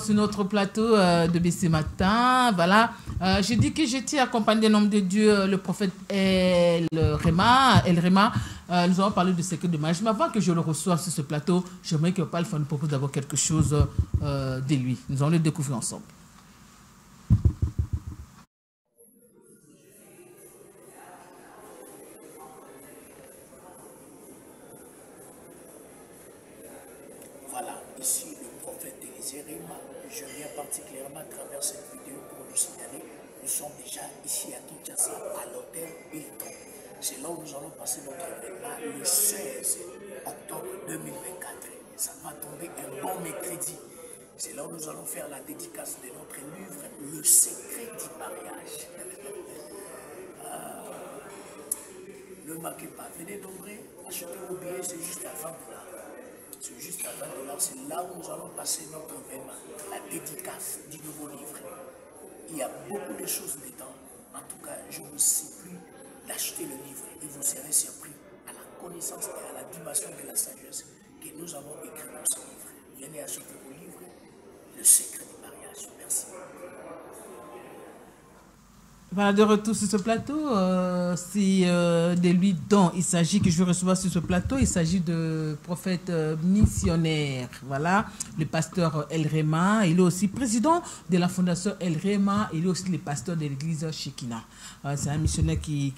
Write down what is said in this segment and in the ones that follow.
sur notre plateau de BC Matin. Voilà. Je dis que j'étais accompagné d'un homme de Dieu, le prophète El Rema. Nous allons parler du secret de mariage. Mais avant que je le reçoive sur ce plateau, j'aimerais que Papa Alpha nous propose d'abord quelque chose de lui. Nous allons le découvrir ensemble. Voilà, ici le prophète El Rema. Je viens particulièrement à travers cette vidéo pour nous signaler. Nous sommes déjà ici à Kinshasa, à l'hôtel Hilton. C'est là où nous allons passer notre événement le 16 octobre 2024. Ça va tomber un bon mercredi. C'est là où nous allons faire la dédicace de notre livre, Le secret du mariage. Ne manquez pas, venez nombreux, achetez vos billets, c'est juste à 20 $. C'est juste à 20 $, c'est là où nous allons passer notre événement, la dédicace du nouveau livre. Il y a beaucoup de choses dedans. En tout cas, je vous supplie d'acheter le livre et vous serez surpris à la connaissance et à la dimension de la sagesse que nous avons écrit dans ce livre. Venez acheter vos livres, Le secret du mariage. Merci. Voilà, de retour sur ce plateau, c'est de lui dont il s'agit, que je vais recevoir sur ce plateau. Il s'agit de prophète missionnaire, voilà, le pasteur El Rema. Il est aussi président de la fondation El Rema. Il est aussi le pasteur de l'église Shekinah. C'est un missionnaire qui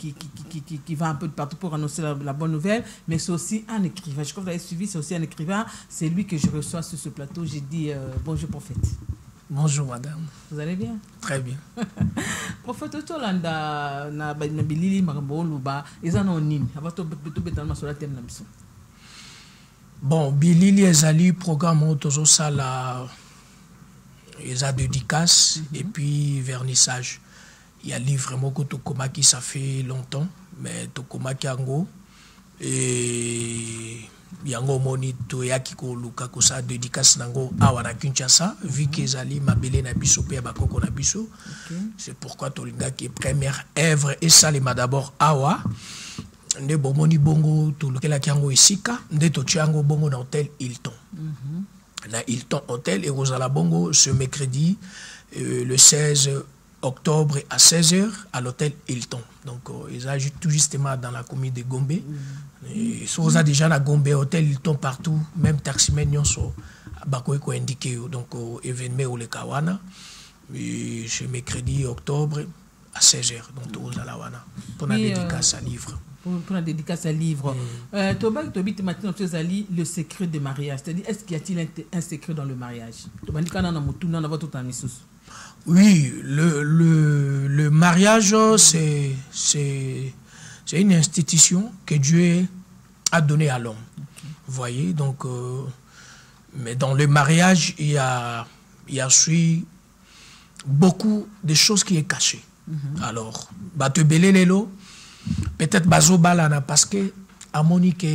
va un peu de partout pour annoncer la bonne nouvelle, mais c'est aussi un écrivain. Je crois que vous avez suivi, c'est aussi un écrivain. C'est lui que je reçois sur ce plateau. J'ai dit bonjour prophète. Bonjour madame. Vous allez bien? Très bien. Prophète Tolanda na bilili makambo luba ezana nini abato beto betana sur la thème na biso. Bon, bilili ezali programme tozo sala eza dédicace et puis vernissage. Il y a livre moko tokoma qui ça fait longtemps mais tokoma kiango et yango moni to yaki ko luka ko sa dédicace nango awa na Kinshasa vu que ezali mabele na biso pe ba koko na biso. C'est pourquoi tolinga qui première œuvre et ça les d'abord awa nde bomoni bongo to lukela kiango esika nde to tiango bongo na hôtel Hilton. Na Hilton hôtel et rozala bongo ce mercredi le 16 octobre à 16h à l'hôtel Hilton. Donc, ils ajoutent tout justement dans la commune de Gombe. Ils sont déjà à Gombe, hôtel Hilton partout, même taximen sont indiqué. Donc, événement au Lekawana, ce mercredi octobre à 16h. Donc, aux Alawana pour la dédicace à livre. Pour la dédicace à livre. Tobak Tobit maintenant le secret du mariage. C'est-à-dire, est-ce qu'il y a-t-il un secret dans le mariage? Oui, le mariage, c'est une institution que Dieu a donnée à l'homme. Vous voyez, donc, mais dans le mariage, il y a beaucoup de choses qui sont cachées. Alors, peut-être Bazo Balana, parce que Amonique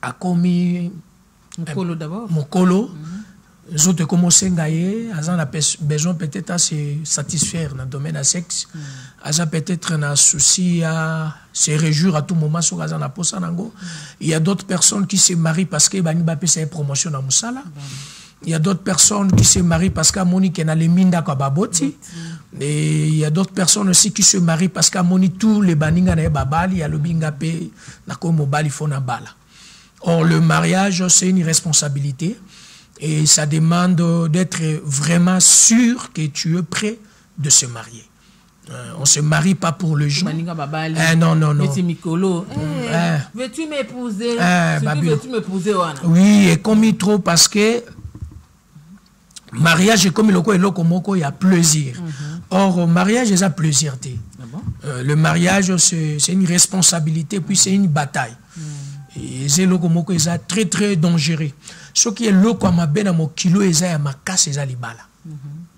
a commis mon colo. Les autres commencent à besoin peut-être à se satisfaire dans le domaine du sexe. Ils peut-être un souci à se réjouir à tout moment sur la poste. Il y a d'autres personnes qui se marient parce que Bani Bapé c'est une promotion dans Moussala. Il y a d'autres personnes qui se marient parce qu'à Monique n'a les minda kwa baboti. Et il y a d'autres personnes aussi qui se marient parce qu'à Monique tous les baninga na babali, il y a le bingapé na ko mobali fona bala. Or le mariage c'est une responsabilité. Et ça demande d'être vraiment sûr que tu es prêt de se marier. On ne se marie pas pour le jour. Non, non, non. Veux-tu m'épouser? Veux-tu m'épouser? Oui, et comme il trouve parce que mariage, comme il y a plaisir. Or, mariage, il y a plaisir. Le mariage, c'est une responsabilité, puis c'est une bataille. Et c'est très, très dangereux. Ce qui est là, comme ma mon kilo, est ma casse, est libala.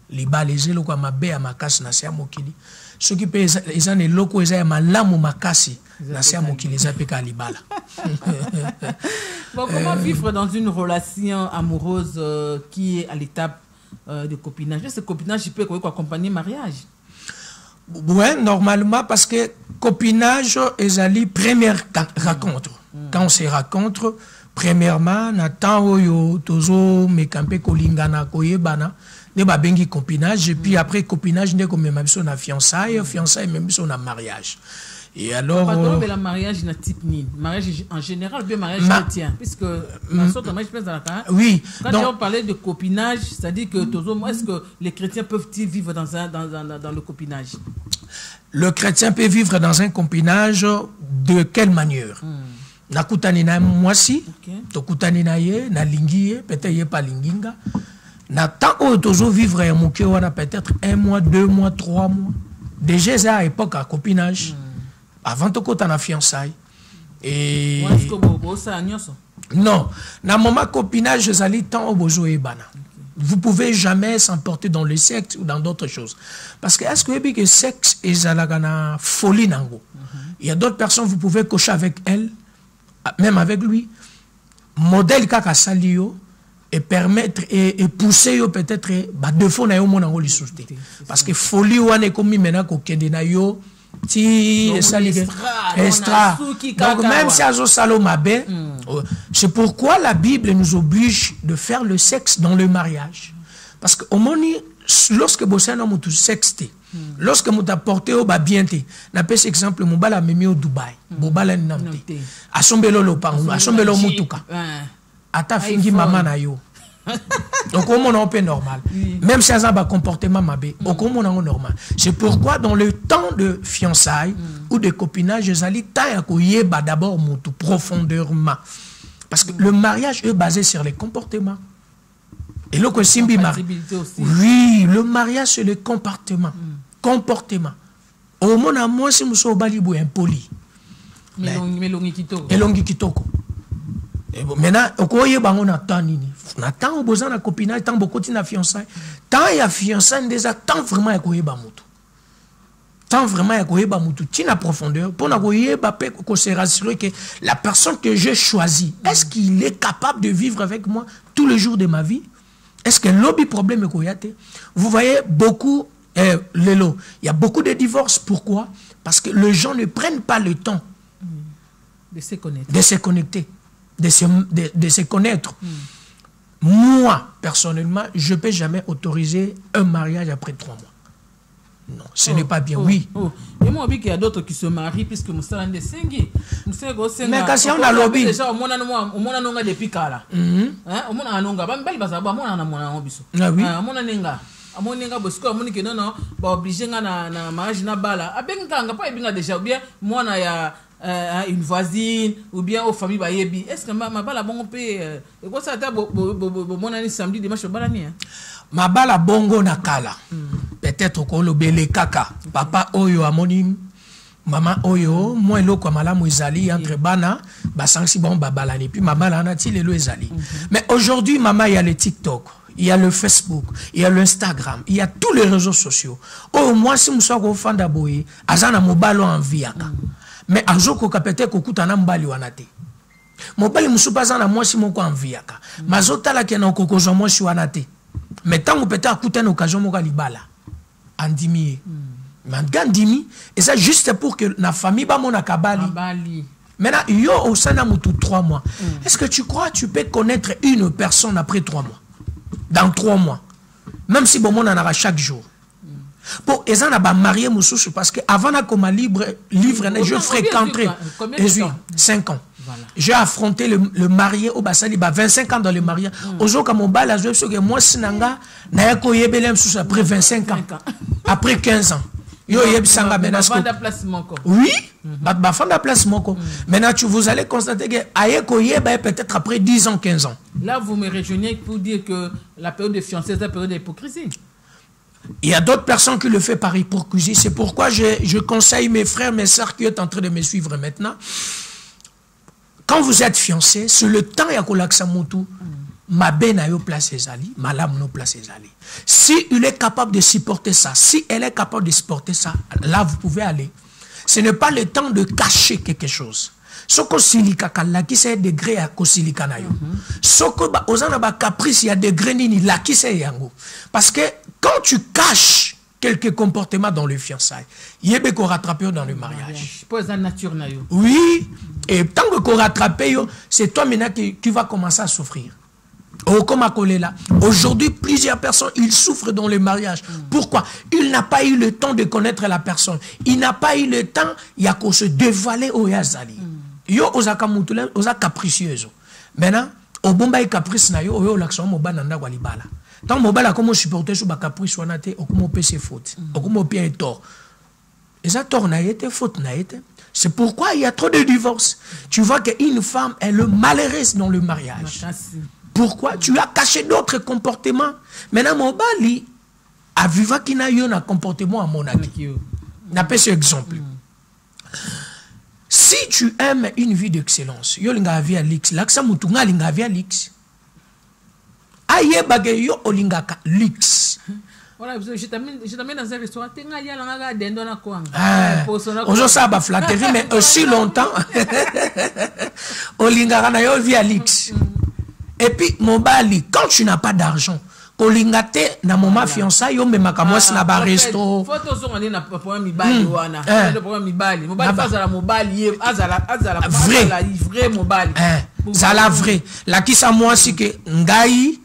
Libala, est là, comme ma casse, n'a pas mon kilo. Ce qui peut être là, loko, est ma lame, ma casse, n'a pas mon kilo, est à libala. Bon, comment vivre dans une relation amoureuse qui est à l'étape de copinage? Ce copinage, il peut accompagner mariage? Oui, normalement, parce que copinage est la première rencontre. Quand on se rencontre, Premièrement, na temps oyo tozo me campé kolingana koyebana ne ba bengi copinage et puis après copinage ne comme même son fiançailles même son mariage. Et alors le mariage na type ni mariage en général bien mariage chrétien puisque je pense dans oui, quand on parlait de copinage, c'est-à-dire que est-ce que les chrétiens peuvent-ils vivre dans le copinage? Le chrétien peut vivre dans un copinage de quelle manière? Nakutani na mwasi, tokutani na ye, na lingi, peut-être ye pas linginga. Na temps où tozo vivre un moke wana peut-être 1 mois, 2 mois, 3 mois. Déjà c'est à époque à copinage. Avant de côté na fiançailles. Et non, na moment copinage zali temps au bozo e bana. Vous pouvez jamais s'emporter dans le sexe ou dans d'autres choses. Parce que est-ce que le sexe est zalagana folie nango? Il y a d'autres personnes vous pouvez cocher avec elles, même avec lui. Modèle kaka salio et permettre et pousser yo peut-être ba défaut na yo mon nango li souté. Parce que folie wane komi mena ko kende na yo ti extra. Donc même si azo salo mabe, c'est pourquoi la Bible nous oblige de faire le sexe dans le mariage. Parce que au moni lorsque bossana mutu sexte, lorsque mutu porté au ba bienté, na pese exemple mon bala memi au Dubaï, bo bala namte. Asombelo lo pangu, asombelo mutuka. Ata fingi mama na yo. Donc, on est un peu normal. Même si ça a un comportement mabé, on est normal. C'est pourquoi, dans le temps de fiançailles ou de copinage, je allais d'abord profondément. Parce que le mariage est basé sur les comportements. Et le Simbi oui, le mariage, c'est le comportement. Comportement. Au moment où moi, si je suis impoli. Elongi kitoko. Maintenant, okoye bango na tanini. Na tant au besoin na copinage, tant beaucoup na fiançailles. Tant ya fiançailles déjà tant vraiment ya koyeba mutu. Tant vraiment ya koyeba mutu. Tina profondeur pour na koyeba pe ko se rassurer que la personne que j'ai choisie, est-ce qu'il est capable de vivre avec moi tous les jours de ma vie? Est-ce que lobby problème koyate? Vous voyez beaucoup Lelo, il y a beaucoup de divorces. Pourquoi? Parce que les gens ne prennent pas le temps de se connecter. De se connaître. Moi, personnellement, je ne peux jamais autoriser un mariage après 3 mois. Non, ce n'est pas bien, oui. Et moi, il y a d'autres qui se marient puisque nous sommes des sengi. Mais quand on a lobby. Déjà, on a depuis Kala. On a un onga. Amoninga bosko amoni ke non obligé na mariage na bala abenga nga pas ebinga déjà ou bien moi na ya une voisine ou bien aux familles bayebi est-ce que ma bala bongo pe et quoi ça ta monani samedi dimanche bala ni ma bala bongo na kala peut-être ko lobele kaka papa oyo amoni maman oyo moi eloko malamu ezali entre bana basansi bon babala ni puis maman la na ti lelo ezali mais aujourd'hui maman il y a le TikTok. Il y a le Facebook, il y a l'Instagram, il y a tous les réseaux sociaux. Au moins, si nous sommes au fond d'Aboye, azana mobalo en viaka. Mais azoko kapete kokutana mbali wanate. Mobali musupazana moi si moko en viaka. Mazota la kena kokozo moi si wanate. Mais tant que peut-être akutana occasion moka libala. Andimi. Mandimi et ça juste pour que la famille ba mona kabali. Maintenant, yo au sana mutu 3 mois. Est-ce que tu crois que tu peux connaître une personne après 3 mois? Dans 3 mois. Même si bon on en aura chaque jour. Pour les gens marié moussous parce que avant qu'on livre je fréquenterai 5 ans. Voilà. J'ai affronté le marié au Bassali 25 ans dans le mariage. Aujourd'hui mon bal je sais que moi sinanga na ko yebelem sous après 25 ans. Après 15 ans. Yo yebsanga maintenant. Oui, ba fanda place moko. Maintenant vous allez constater que ayeko yeba peut-être après 10 ans 15 ans. Là vous me rejoignez pour dire que la période de fiançailles est la période d'hypocrisie. Il y a d'autres personnes qui le font par hypocrisie. C'est pourquoi je conseille mes frères, mes sœurs qui sont en train de me suivre maintenant. Quand vous êtes fiancés, c'est le temps ya kolaksa mutu. Ma belle na yo place ezali, ma lame no place ezali. Si il est capable de supporter ça, si elle est capable de supporter ça, là vous pouvez aller. Ce n'est pas le temps de cacher quelque chose. Soko silika kala qui c'est degré à kosilika na yo. Soko ba ozana ba caprice ya degré nini la qui c'est yango. Parce que quand tu caches quelques comportements dans le fiançailles, yebe ko rattraper dans le mariage. Pas la nature na yo. Oui, Et tant que tu rattrapes, c'est toi maintenant qui vas commencer à souffrir. Aujourd'hui, plusieurs personnes, ils souffrent dans le mariage. Pourquoi? Il n'a pas eu le temps de connaître la personne. Il n'a pas eu le temps, il y a qu'à se dévoiler au Yazali. Yo, osa capricieuse. Maintenant, au bomba caprice na yo, yo l'action mo bananda walibala. Tant mo bala comme supporter sur ba caprice wana te, okumo pese faute. Okumo bien tort. Et ça tort na été faute na été. C'est pourquoi il y a trop de divorces. Tu vois qu'une femme, elle est malheureuse dans le mariage. Pourquoi? Tu as caché d'autres comportements. Maintenant, mon bali, à vivre qui n'a eu un comportement à mon avis. N'a pas ce exemple. Si tu aimes une vie d'excellence, yo linga via lix, laksa mutunga linga via lix. Aye bagay yo olingaka lix. Voilà, je t'amène dans un restaurant. On ça ba flatterie, mais aussi longtemps. Olinga na yo via lix. Et puis, mon bali, quand tu n'as pas d'argent, kolingate na moment fiançailles, yo memaka mwasi na ba resto. Photo zo ngani na problème mibali wana. Le problème mibali. Mobali azala mobali, azala vrai mobali. Zala vrai. La kisa mwasi ke ngai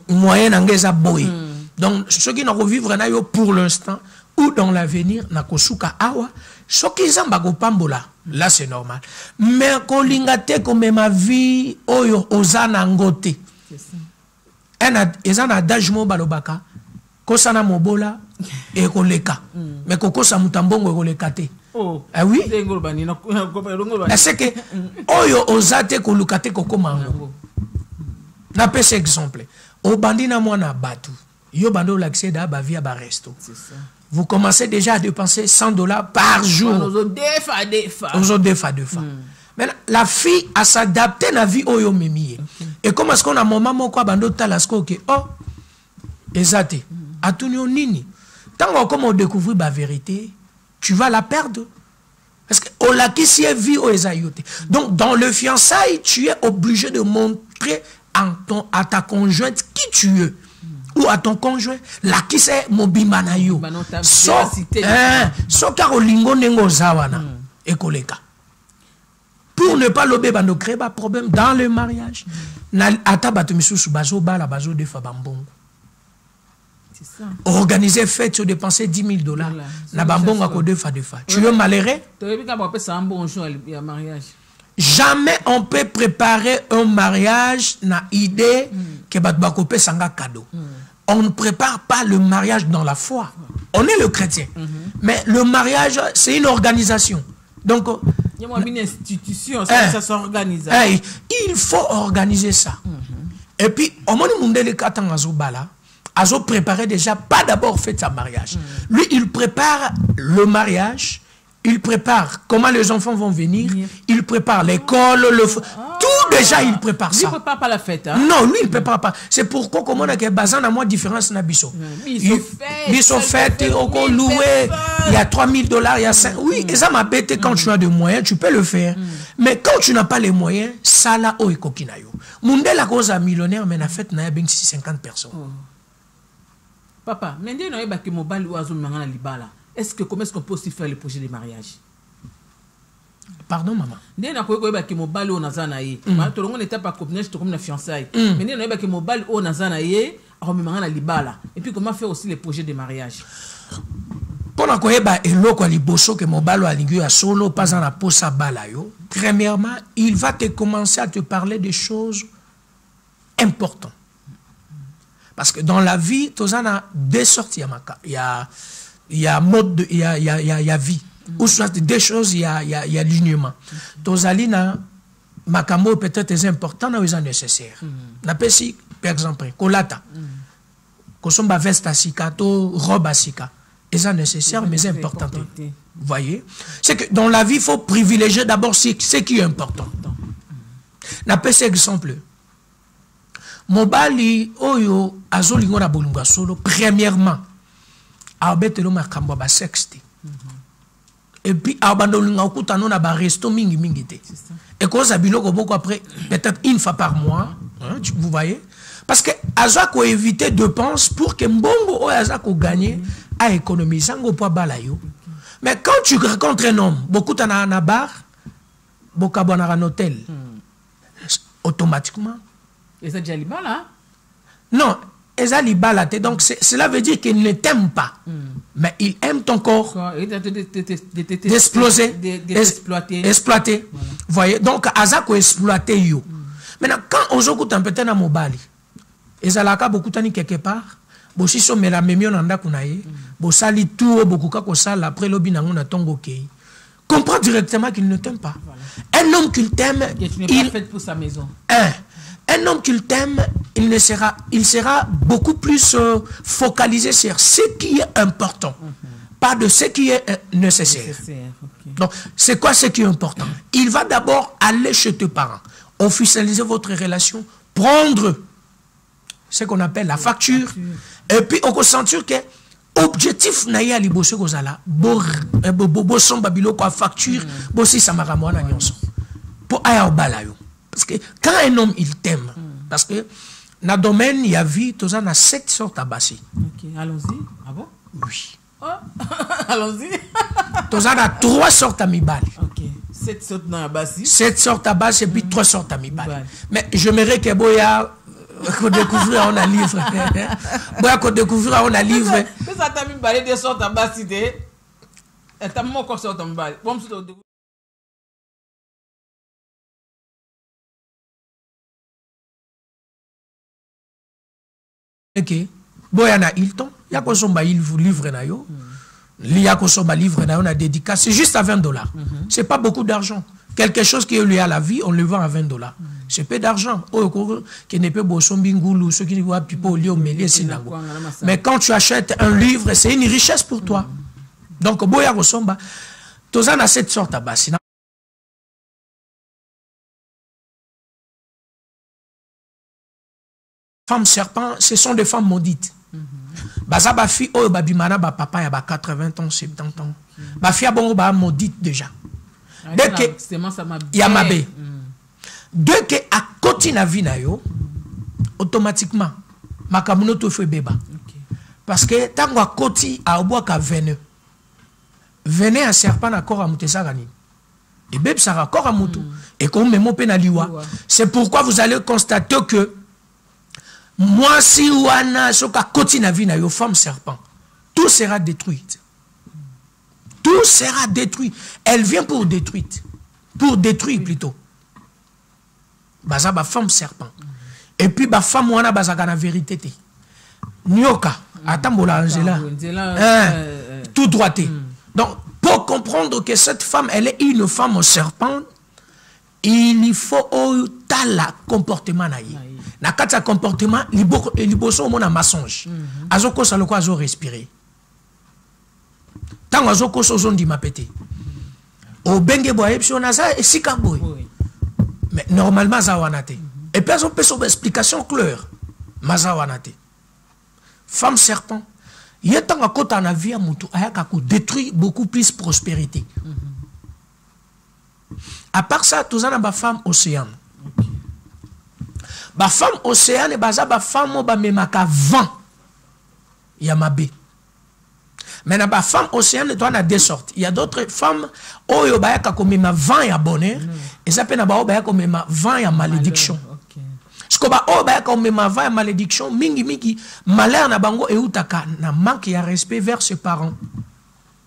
moyen ngeza boy. Donc ceux qui n'ont vivre na yo pour l'instant ou dans l'avenir na kosuka awa, ceux qui zamba go pambola. Là, c'est normal. Mais quand l'ingate comme ma vie, oyo ozana ngote. Ils ont un adage mo balobaka. Kosana mobola et koleka. Mais kokosa mutambongo kolekate. Oh. Ah oui. C'est que oyo ozate kolukate kokomango. Na pese exemple. O bandina mwana batu. Yo bando l'accès da ba via ba resto. C'est ça. Vous commencez déjà à dépenser $100 par jour. Maintenant, la fille a s'adapté à la vie au yomimi. Et comme est-ce qu'on a un moment où on a talasco que oh, exact. À tout nini. Tant qu'on découvre la vérité, tu vas la perdre. Parce que on l'a qui s'y est vu au esayote. Donc dans le fiançailles, tu es obligé de montrer à ta conjointe qui tu es. Ou à ton conjoint, la qui c'est mobimana yo. So karolingo nengo zawana et koleka. Pour ne pas lober bando créer pas problème dans le mariage. Na atabatu misusu bazo bala bazo defa bambongo. C'est ça. Organiser fête sur dépenser $10,000. Na bambongo ko defa. Tu veux malheureux? Jamais on peut préparer un mariage na idée que batbakope sanga cadeau. On ne prépare pas le mariage dans la foi. On est le chrétien. Mais le mariage, c'est une organisation. Donc, il y a une institution, ça s'organise. Il faut organiser ça. Et puis, au moment où Azo préparait déjà, pas d'abord fait sa mariage. Lui, il prépare le mariage. Il prépare comment les enfants vont venir. Il prépare l'école, tout déjà, il prépare ça. Il ne prépare pas la fête. Hein? Non, lui, il ne prépare pas. C'est pourquoi, comme on a des bazans, à moi, différence na biso. Biso fête, loué, il y a $3,000, il y a 5. Oui, et ça m'a bêté quand tu as des moyens, tu peux le faire. Mais quand tu n'as pas les moyens, ça là, oh, et kokinayo. Mundé la cause à millionnaire, mais la fête, n'a pas 50 personnes. Papa, mais il y a un mobile ou azou mangana libala. Comment est-ce qu'on peut aussi faire le projet de mariage? Pardon, maman. Jamais et puis comment faire aussi les projets de mariage? Premièrement, il va te commencer à te parler des choses importantes. Parce que dans la vie, tu as deux sortes. Il y a mode, il y a vie. Ou soit des choses, il y a l'alignement. Tozalina, makambo peut-être est important, mais c'est nécessaire. Napesi, par exemple, kolata. Kosomba veste asika, to robe asika. C'est nécessaire, mais c'est important. Vous voyez? C'est que dans la vie, il faut privilégier d'abord ce qui est important. Napesi exemple. Mobali, oyo, azolingo na bolunga solo, premièrement, abetelo makambo ba sexte. Et puis abandolinga okutano na ba resto mingi mingi te. Et cause biloko beaucoup après peut-être une fois par mois, hein, vous voyez? Parce que azako éviter dépenses pour que mbongo o azako gagner à économiser ngo po balayo. Mais quand tu rencontres un homme, beaucoup t'en a na bar, bokabwana un hôtel. Automatiquement. Et c'est déjà libala? Non, eza libala te. Donc cela veut dire qu'il ne t'aime pas. Mais il aime ton corps. D'exploser, exploiter. Voyez, donc azako exploiter yo. Maintenant quand on joue un peu na mobali, ezalaka beaucoup tani quelque part. Bosi so mela memio nanda kunaye. Bosali tout beaucoup ka ko sala après lobi nango na tongo kei. Comprends directement qu'il ne t'aime pas. Voilà. Un homme qu'il t'aime, il est fait pour sa maison. Un homme qu'il t'aime, il sera beaucoup plus focalisé sur ce qui est important, pas de ce qui est nécessaire. Okay. Donc, c'est quoi ce qui est important? Il va d'abord aller chez tes parents, officialiser votre relation, prendre ce qu'on appelle la facture, et puis on peut sentir que objectif naïa libosé kozala bo son babilo quoi facture bo si samaramo na nyonso pour aya obalayo parce que quand un homme il t'aime parce que na domaine il y a vie toza na 7 sortes à basi. OK, allons-y. Ah bon? Oui. Oh. Allons-y. Toza na 3 sortes à mibali. OK. 7 sortes na basi. 7 sortes à basi et puis 3 sortes à mibali. Mais j'aimerais que boya qu'on découvrir on a livre. Boya qu'on découvrir on a livre. Mais ça t'a mis balé des sortes à basi de. Et t'as mon corps sorte en bas. Bon OK. Boya na Hilton, ya ko somba livre na yo. Li ya ko somba livre na yo na dédicace, c'est juste à $20. C'est pas beaucoup d'argent. Quelque chose qui est lié à la vie, on le vend à $20. C'est peu d'argent. Mais quand tu achètes un livre, c'est une richesse pour toi. Donc, boya resomba, tozana cette sorte à bas. Femmes serpents, ce sont des femmes maudites. Baza ba fi o babimana ba papa ya ba 80 ans, 70 ans. Ba fi abongo ba maudite déjà. Dès que Yamabe. Dès que à côté na vie na yo, automatiquement makamuno to fe beba. Parce que tango à côté a oboa ka vene. Vene un serpent na corps à mutesa gani. Et beb ça corps à mutu et comme memo pe na liwa. C'est pourquoi vous allez constater que moi si wana soka côté na vie na yo femme serpent, tout sera détruit. Tout sera détruit. Elle vient pour détruire. Pour détruire plutôt. Baza ba femme serpent. Et puis ba femme wana baza na vérité te. Nyoka, atambola Angela. Tout droité. Donc pour comprendre que cette femme elle est une femme serpent, il faut au tala comportement na yi. Na kata comportement liboso mona mensonge. Azoko saloko azo respirer. Tant azoko sozo ndi mapete. Au benge boye pso na ça et sika boy. Mais normalement ça wanate. Et puis on peut son explication claire. Maza wanate. Femme serpent. Il y a tant à côté en vie à mutu ayaka ko détruit beaucoup plus prospérité. À part ça, tous en ba femme océan. Ba femme océan et baza ba femme ba memaka vent. Yamabe. Mais na ba femme océane toi na deux sortes. Il y a d'autres femmes oyo ba yaka komema vent ya bonheur et ça peut na ba yaka komema vent ya malédiction. Ce que ba o ba yaka komema vent ya malédiction mingi malheur na bango eutaka na manque ya respect vers ses parents.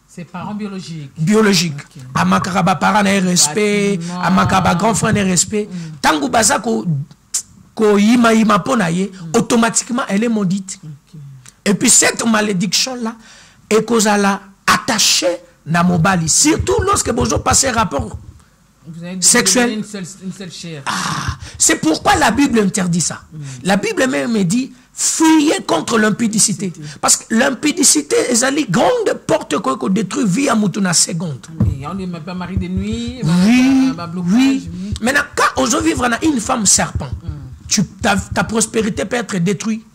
Ses parents biologiques. Biologiques. Amakara ba parents na respect, amakara ba grand frère na respect. Tangu baza ko yima pona ye, automatiquement elle est maudite. Et puis cette malédiction là et qu'on a attaché na mobali, surtout lorsque vous passez rapport sexuel. Une seule chair. C'est pourquoi la Bible interdit ça. La Bible même dit fuyez contre l'impudicité. Parce que l'impudicité est une grande porte qu'on détruit via Mutuna seconde. On ne met pas mari de nuit. Oui. Maintenant, quand on vivre une femme serpent, ta prospérité peut être détruite.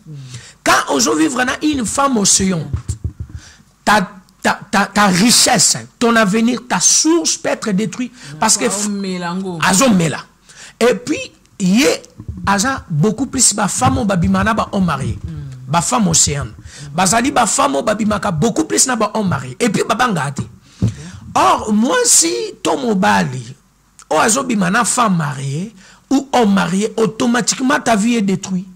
Quand on vivre une femme océan, ta richesse, ton avenir, ta source peut être détruite parce que azomela. Et puis il y a beaucoup plus de femmes babimana ba on marié, ba femme océan, bazali ba femme babimaka beaucoup plus na ba on marié. Et puis babangate. Or moi si ton mobali ou azobimana femme mariée ou homme marié, automatiquement ta vie est détruite.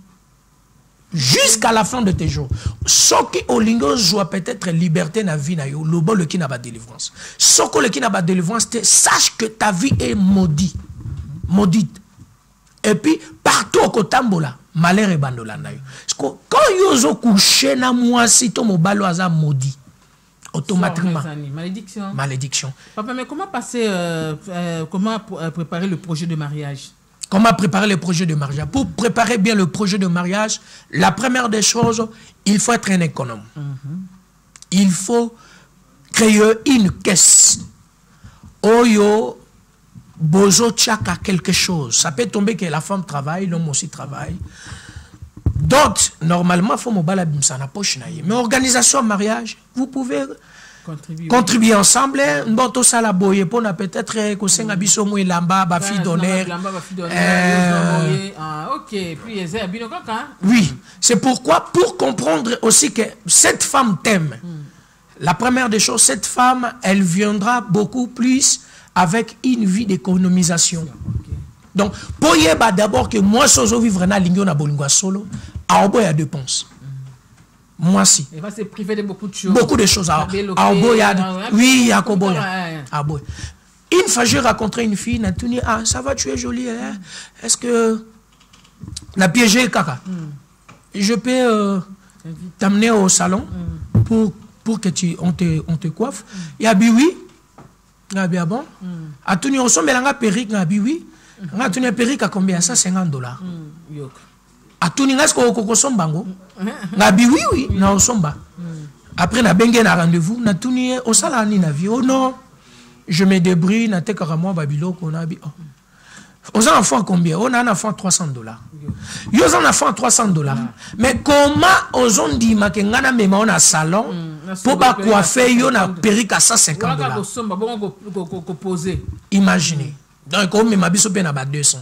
Jusqu'à la fin de tes jours. Ce qui au lingo joue peut-être liberté na vie na yo, le bon le qui n'a pas de délivrance. Ce que le qui n'a pas de délivrance, sache que ta vie est maudite. Maudite. Et puis, partout au Kotambola, malheur et bandola na yo. Quand yo zo couché na moi si ton mobalo aza maudit, automatiquement. Malédiction. Malédiction. Papa, mais comment passer, comment préparer le projet de mariage? Comment préparer le projet de mariage? Pour préparer bien le projet de mariage, la première des choses, il faut être un économe. Il faut créer une caisse. Oyo, bozo tchaka quelque chose. Ça peut tomber que la femme travaille, l'homme aussi travaille. Donc, normalement, il faut mobala bimsa na poche na ye. Mais organisation mariage, vous pouvez contribuer ensemble. Bon, ça la boye pour peut-être que c'est un biso moué lamba, ba fille d'honneur. Ok. Puis oui, c'est pourquoi pour comprendre aussi que cette femme t'aime. La première des choses, cette femme, elle viendra beaucoup plus avec une vie d'économisation. Donc, pour y avoir d'abord que moi, si je vivre dans l'Indio na bolingwa solo, à Obo, il y a deux ponces. Moi, si. Il va se priver de beaucoup de choses. Beaucoup de choses. À Obo, il y a. Oui, à Kobo, une fois, j'ai rencontré une fille, n'a tenu, ah, ça va, tu es jolie, hein? Est-ce que. La piégé, caca. Je peux t'amener au salon pour que on te coiffe. Il y a oui. Il y a bien bon. A tenu, on s'en met la perruque, il y a oui. On a tenu une perruque à combien? Ça, $50. A tuni ngas ko sombango na bi oui na osomba après na bengue na rendez-vous na tuni o sala ni na vie oh non je me débrouille na te karamo babilo ko na bi aux enfants combien on a un enfant $300 yo on enfant $300 mais comment aux on dit ma ke ngana mema on a salon pour ba coiffer yo na perruque à $150 imaginez donc on mema biso pe na ba 200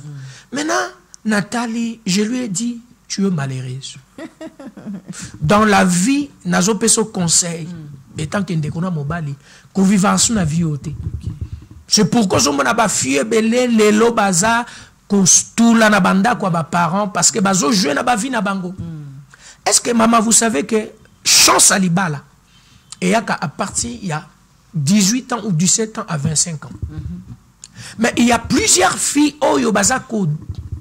maintenant Nathalie, je lui ai dit, tu es malheureuse. Dans la vie, nazo peso conseil, étant qu'il y a mobali, qu'on vive en son vie. C'est pourquoi je m'en a fille belé les lo baza, qu'on stoula na banda quoi ba parents, parce que bazo jouer na ba vie na bango. Est-ce que maman, vous savez que chance à l'ibala, et à partir il y a 18 ans ou 17 ans à 25 ans. Mais il y a plusieurs filles au yobaza ko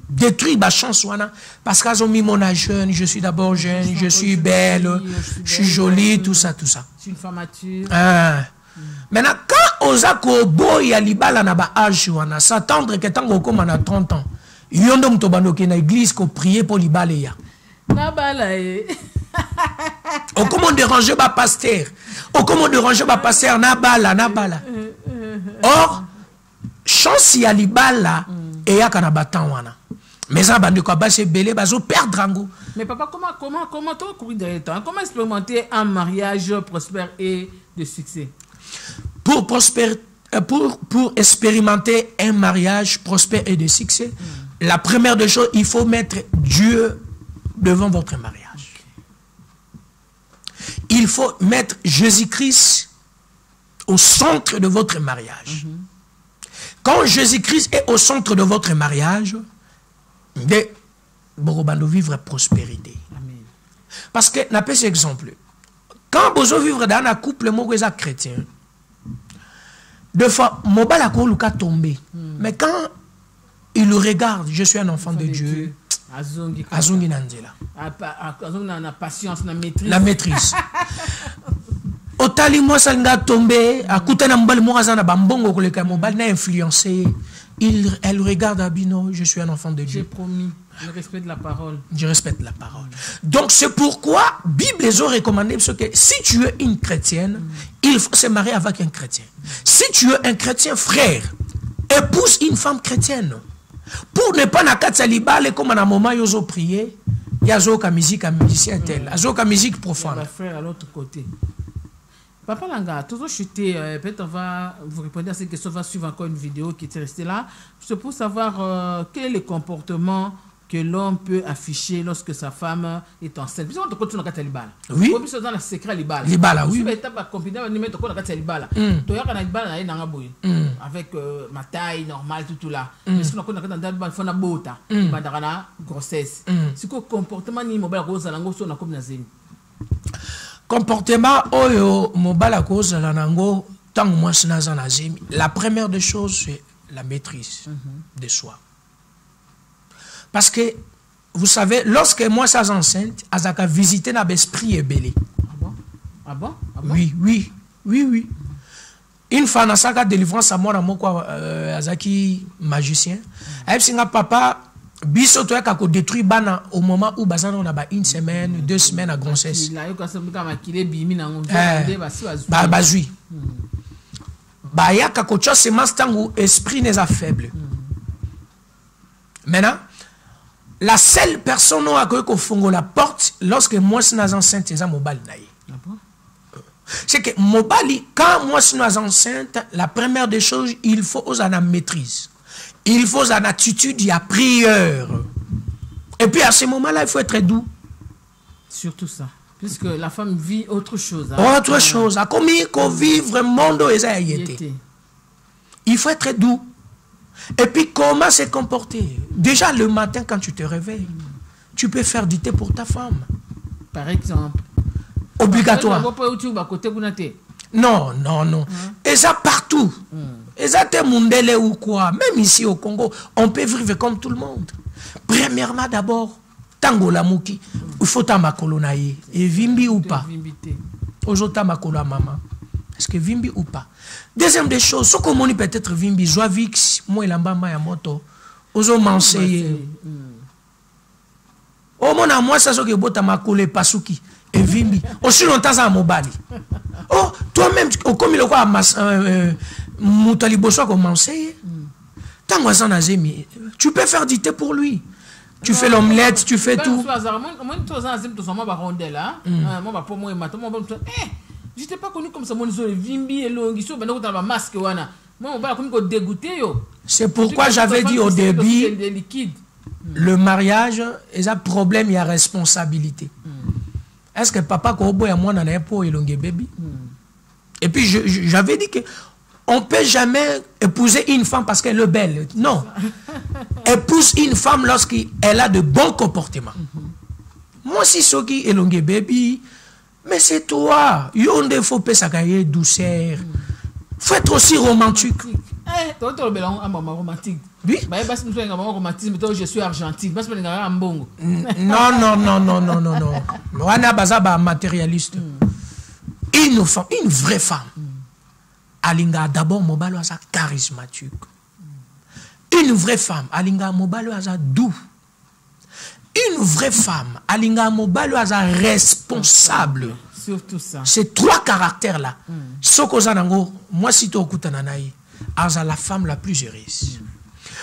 détruit ma chance parce qu'elles ont mis mon âge jeune, je suis d'abord jeune, je suis belle, je suis jolie, tout ça, tout ça. Je suis une femme mature. Maintenant, quand Ozako boy a libala na ba âge wana, s'attendre que tant qu'on a 30 ans, yondom tobando ke na église ko prier pour libala ya. Na bala e. O comment déranger ba pasteur? O comment déranger ba pasteur na bala, na bala. Or, chance ya libala et ya kana batan wana. Mais ça bande quoi bas c'est belé bazo perdre ango. Mais papa comment toi courir derrière toi? Comment expérimenter un mariage prospère et de succès? Pour expérimenter un mariage prospère et de succès, la première des choses, il faut mettre Dieu devant votre mariage. Il faut mettre Jésus-Christ au centre de votre mariage. Quand Jésus-Christ est au centre de votre mariage, vous vivre prospérité. Amen. Parce que, n'a pas cet exemple. Quand vous vivre dans un couple, moi, vous êtes chrétien. Deux fois, mon bal a tombé. Mais quand il le regarde, je suis un enfant de Dieu. Azongi Nandela. La patience, la maîtrise. La maîtrise. Otali moi ça nga tombé, à côté na mbal moi za na bambongo ko le mobile n'a influencé. Elle regarde Abino, je suis un enfant de Dieu. J'ai promis le respect de la parole. Je respecte la parole. Donc c'est pourquoi Bible les a recommandé parce que si tu es une chrétienne, il faut se marier avec un chrétien. Si tu es un chrétien frère, épouse une femme chrétienne. Pour ne pas na katsalibale comme à un moment ils ont prié, il y a zoka musique à musicien tel, zoka musique profane. Il y a frère à l'autre côté. Papa Langa, toujours chuté, peut-être on va vous répondre à ces questions, on va suivre encore une vidéo qui est restée là. C'est pour savoir quel est le comportement que l'homme peut afficher lorsque sa femme est enceinte. Puis on te continue dans libala. Oui. On peut dans le secret libala. Libala, oui. Tu étape combiner on met dans libala. Tu as kana libala na ngaboy. Avec ma taille normale tout là. Parce que on a dans dans fona bota. Bandana grossesse. C'est quoi comportement ni mobile cause la ngo so na comme na zemi. Comportement oyo mobile cause la nango tant moi na zemi. La première des choses c'est la maîtrise de soi. Parce que, vous savez, lorsque moi, je suis enceinte, je vais visiter l'esprit et belé. Ah bon? Ah bon? Ah bon? Oui. Une fois, dans sa délivrance, à moi, Azaki magicien, et papa, biso toi kako détruit bana au moment où bazana on a une semaine, 2 semaines à grossesse. Bazui. Ba ya kako cho semence tango esprit n'est pas faible. Maintenant, la seule personne qui a fait la porte lorsque moi je suis enceinte, c'est Mobali. C'est que Mobali, quand moi je suis enceinte, la première des choses, il faut oser la maîtrise. Il faut une attitude, il y a prière. Et puis à ce moment-là, il faut être doux. Surtout ça. Puisque la femme vit autre chose. Autre chose. Comme il faut vivre le monde où il faut être doux. Et puis, comment se comporter? Déjà, le matin, quand tu te réveilles, tu peux faire du thé pour ta femme. Par exemple. Obligatoire. Non. Et ça partout. Et ça, t'es mondele ou quoi? Même ici au Congo, on peut vivre comme tout le monde. Premièrement, d'abord, tango la mouki. Il faut tamakolo naïe. Et vimbi ou pas? Aujourd'hui, tamakolo maman. Est-ce que vimbi ou pas? Deuxième des choses, ce qu'on dit peut-être vimbi, joavix, moi il a mbamba ya moto, ozo manseye. Au moins à moi ça ce que bota makole pasuki et vimbi. Aussi longtemps ça mobali. Oh, toi-même comme il quoi mutali boso comme manseye. Tango ça na zemi, tu peux faire du thé pour lui. Tu fais l'omelette, tu fais tout. Je n'étais pas connu comme ça, mon vimbi et l'ongiso, ben on a masque wana. Moi on va comme dégoûté yo. C'est pourquoi j'avais dit au début le mariage est un problème, il y a responsabilité. Est-ce que papa kobo ya moi na po elonge baby? Et puis j'avais dit que on peut jamais épouser une femme parce qu'elle est belle. Non. Épouse une femme lorsqu'elle a de bons comportements. Moi si soki elonge baby. Mais c'est toi. Il faut pas s'accueillir douceur. Il faut être aussi romantique. Oui. Je suis argentique. Non. On a matérialiste. Une femme, une vraie femme. Alinga d'abord mobalo asa charismatique. Une vraie femme, alinga mobalo asa doux. Une vraie femme, Alinga Mobalo a responsable. Surtout ça. Ces 3 caractères-là. Sokozanango, moi si tu écoutes Nanaï, a la femme la plus heureuse.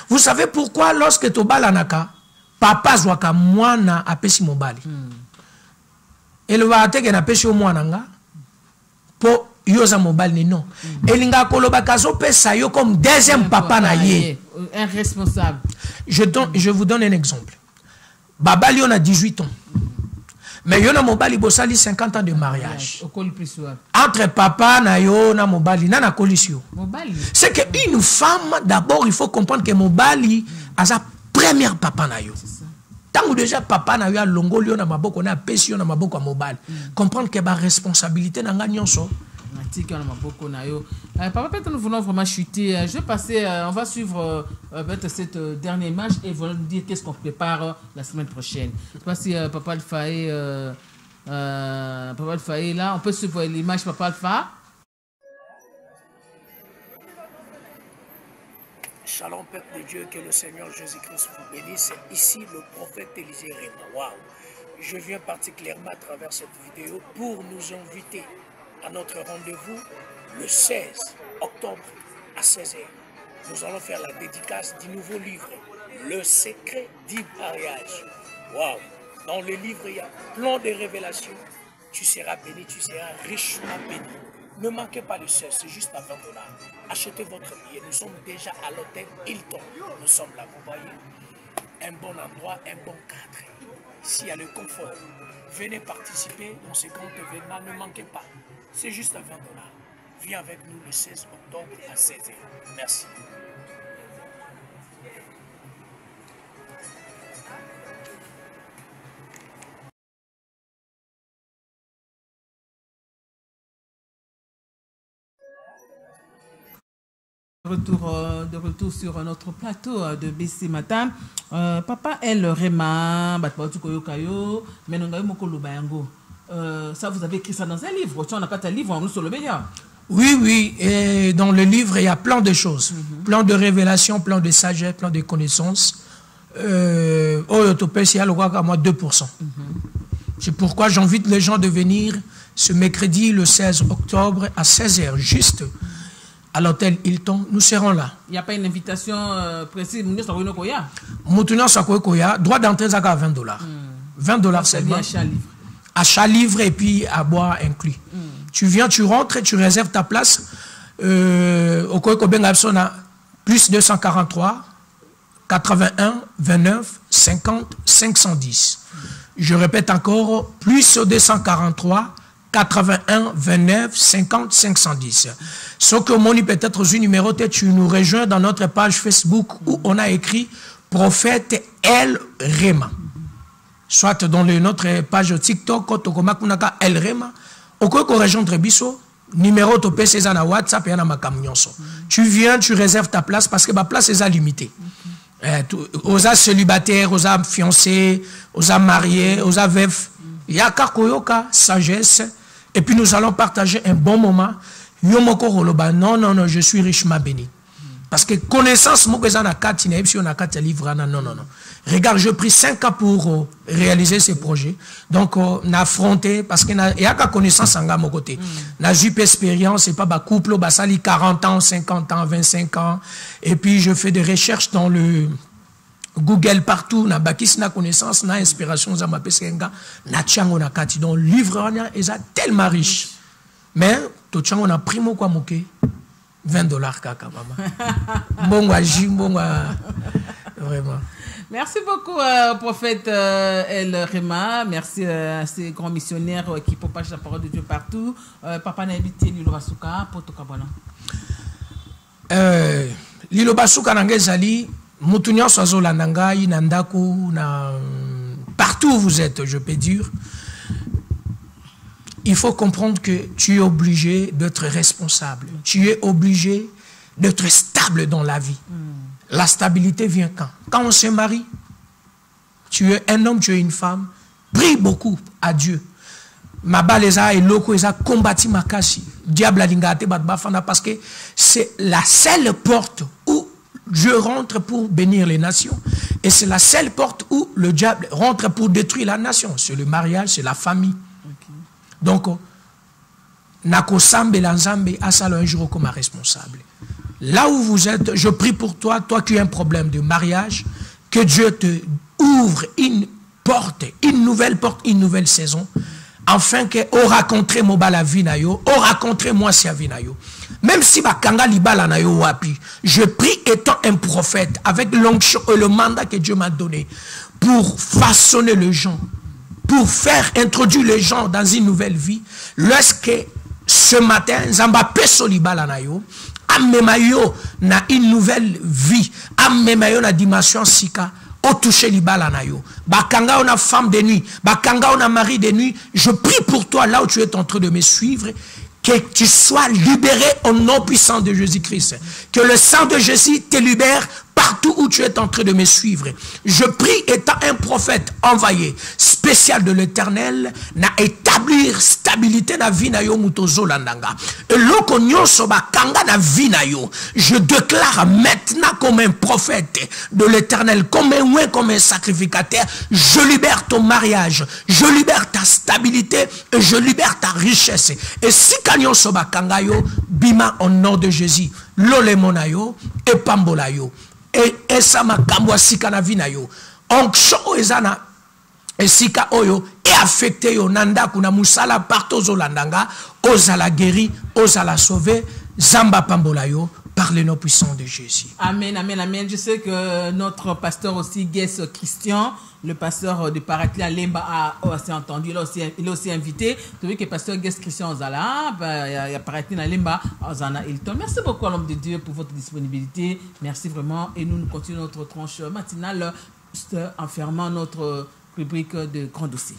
Vous savez pourquoi lorsque tu balanaka, papa zwaka mwana apesi mobali. Et le va te que na pesi mwana po yoza mobali non. Elinga koloba kazo pesa yo comme deuxième papa na ye. Un responsable. Je vous donne un exemple. Babali on a 18 ans. Mais yon a mobali bosali 50 ans de mariage. Entre papa na yo na mobali na colisio. C'est que une femme d'abord il faut comprendre que mobali a sa première papa na yo. Tant déjà papa na yo a longo yo na maboko na pesi yo na maboko mobali. Comprendre que ba responsabilité na nga nyonso. Papa, peut-être nous voulons vraiment chuter. Je vais passer, on va suivre peut-être cette dernière image et nous dire qu'est-ce qu'on prépare la semaine prochaine. Je ne sais pas si Papa Alpha est là. On peut suivre l'image Papa Alpha. Shalom, peuple de Dieu, que le Seigneur Jésus-Christ vous bénisse. Ici le prophète Élisée Réma. Waouh! Je viens particulièrement à travers cette vidéo pour nous inviter à notre rendez-vous le 16 octobre à 16h. Nous allons faire la dédicace du nouveau livre, Le secret du mariage. Waouh! Dans le livre, il y a plein de révélations. Tu seras béni, tu seras richement béni. Ne manquez pas le 16, c'est juste à $20. Achetez votre billet. Nous sommes déjà à l'hôtel Hilton. Nous sommes là, vous voyez. un bon endroit, un bon cadre. Ici, il y a le confort. Venez participer dans ce grand événement, ne manquez pas. C'est juste à $20. Viens avec nous le 16 octobre à 16h. Merci. De retour sur notre plateau de BC Matin. Papa El Rema, ça vous avez écrit ça dans un livre. On a pas un livre, on sur le média. Oui, oui. Et dans le livre, il y a plein de choses. Plein de révélations, plein de sagesse, plein de connaissances. Autopsie, il y a le roi à moi 2%. C'est pourquoi j'invite les gens de venir ce mercredi, le 16 octobre, à 16h, juste à l'hôtel Hilton. Nous serons là. Il n'y a pas une invitation précise. Moutouna Sakoya, droit d'entrée à $20. $20 seulement. Achat livre et puis à boire inclus. Tu viens, tu rentres et tu réserves ta place. Au Kobenga plus 243 81 29 50 510. Je répète encore, plus 243 81 29 50 510. Ce que mon peut-être au numéro, tu nous rejoins dans notre page Facebook où on a écrit Prophète El Rema. Soit dans notre page TikTok, El Rema, au quoi qu'on rejoindre Bisso, numéro to PC na WhatsApp et na makamnyonso. Tu viens, tu réserves ta place parce que ma place est limitée. Aux célibataires, aux fiancés, aux mariés, aux veufs, il y a kakoyoka, sagesse, et puis nous allons partager un bon moment. Non, non, non, je suis richement béni. Parce que connaissance, non, non. Regarde, je pris 5 ans pour réaliser ce projet. Donc, on a affronté, parce qu'il y a connaissance en mon côté. On a eu expérience, c'est pas ma couple, ça 40 ans, 50 ans, 25 ans. Et puis, je fais des recherches dans le Google partout, na bakis na connaissance, na inspiration, za ma pesenga, na tchango na kati. Donc, le livre, est tellement riche. Mais, to tchango na primo kwa moke. $20 kaka maman. Vraiment. Merci beaucoup prophète El Rema. Merci à ces grands missionnaires qui propagent la parole de Dieu partout. Papa Naibiti Lilo Basuka pour Tokabona. Lilo Basuka nangezali mutunya sozo landanga inandaku na partout où vous êtes, je peux dire. Il faut comprendre que tu es obligé d'être responsable. Tu es obligé d'être stable dans la vie. La stabilité vient quand? Quand on se marie. Tu es un homme, tu es une femme. Prie beaucoup à Dieu. Ma baleza et loko eza combattu makasi. Diable a lingate bafana parce que c'est la seule porte où Dieu rentre pour bénir les nations. Et c'est la seule porte où le diable rentre pour détruire la nation. C'est le mariage, c'est la famille. Donc, Nako Sambe Lanzambe Asalo un jour comme responsable. Là où vous êtes, je prie pour toi, toi qui as un problème de mariage, que Dieu te ouvre une porte, une nouvelle porte, une nouvelle saison, afin que on raconte mon balavinayo, on raconte moi si avinayo. Même si bakanga libala na yo wapi, je prie étant un prophète avec l'onction et le mandat que Dieu m'a donné pour façonner les gens. Pour faire introduire les gens dans une nouvelle vie, lorsque ce matin, Zamba Pesolibala na yo, amemayo na une nouvelle vie, amemayo na dimension sika, au toucher libala na yo. Bakanga on a femme de nuit, bakanga on a mari de nuit. Je prie pour toi là où tu es en train de me suivre, que tu sois libéré au nom puissant de Jésus-Christ. Que le sang de Jésus te libère partout où tu es en train de me suivre. Je prie, étant un prophète envoyé, spécial de l'Éternel, na établir stabilité na vie na yo mutozo landanga. Et loko nyonso bakanga na vie na yo. Je déclare maintenant comme un prophète de l'Éternel, comme un sacrificateur, je libère ton mariage, je libère ta stabilité et je libère ta richesse. Et si nyonso bakanga yo, bima au nom de Jésus. Lole monayo et pambolayo. Et ça m'a kamwa sika na vina yo. Onksho ezana et sika oyo et affecté yo nanda kuna musala partout olandanga, ozala guéri, ozala sauvé, zamba pambolayo par le nom puissant de Jésus. Amen, amen, amen. Je sais que notre pasteur aussi, Guess Christian, le pasteur de Paratli à Lemba, a aussi entendu, il a aussi invité. Tu vois que le pasteur Guess Christian Ozala, il y a Paratli à Lemba, Ozana Hilton. Merci beaucoup à l'homme de Dieu pour votre disponibilité. Merci vraiment. Et nous continuons notre tranche matinale en fermant notre rubrique de grand dossier.